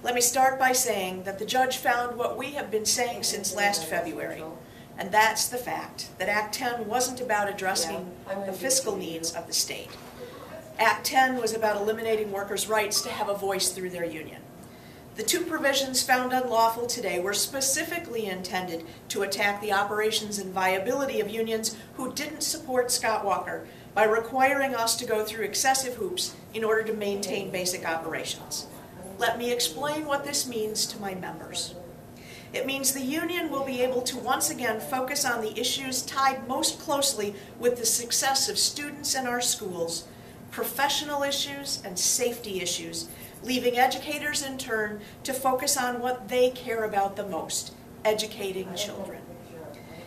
Let me start by saying that the judge found what we have been saying since last February, and that's the fact that Act 10 wasn't about addressing the fiscal needs of the state. Act 10 was about eliminating workers' rights to have a voice through their union. The two provisions found unlawful today were specifically intended to attack the operations and viability of unions who didn't support Scott Walker by requiring us to go through excessive hoops in order to maintain basic operations. Let me explain what this means to my members. It means the union will be able to once again focus on the issues tied most closely with the success of students in our schools, professional issues and safety issues, leaving educators in turn to focus on what they care about the most, educating children.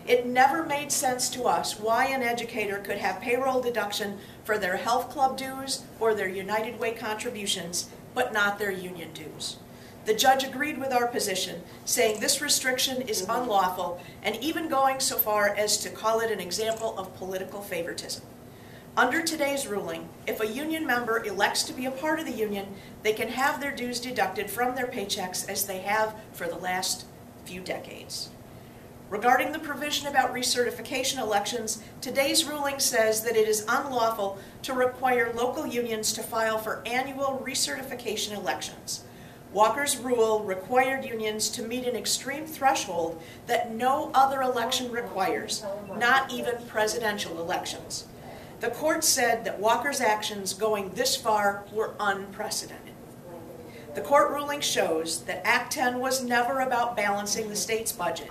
It never made sense to us why an educator could have payroll deduction for their health club dues or their United Way contributions, but not their union dues. The judge agreed with our position, saying this restriction is unlawful, and even going so far as to call it an example of political favoritism. Under today's ruling, if a union member elects to be a part of the union, they can have their dues deducted from their paychecks as they have for the last few decades. Regarding the provision about recertification elections, today's ruling says that it is unlawful to require local unions to file for annual recertification elections. Walker's rule required unions to meet an extreme threshold that no other election requires, not even presidential elections. The court said that Walker's actions going this far were unprecedented. The court ruling shows that Act 10 was never about balancing the state's budget,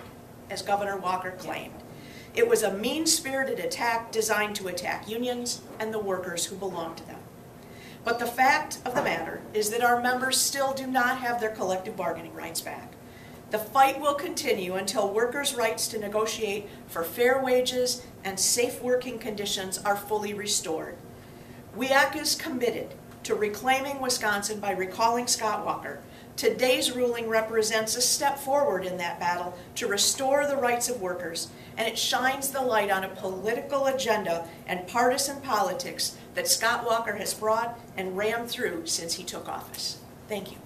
as Governor Walker claimed. It was a mean-spirited attack designed to attack unions and the workers who belong to them. But the fact of the matter is that our members still do not have their collective bargaining rights back. The fight will continue until workers' rights to negotiate for fair wages and safe working conditions are fully restored. WEAC is committed to reclaiming Wisconsin by recalling Scott Walker. Today's ruling represents a step forward in that battle to restore the rights of workers, and it shines the light on a political agenda and partisan politics that Scott Walker has brought and rammed through since he took office. Thank you.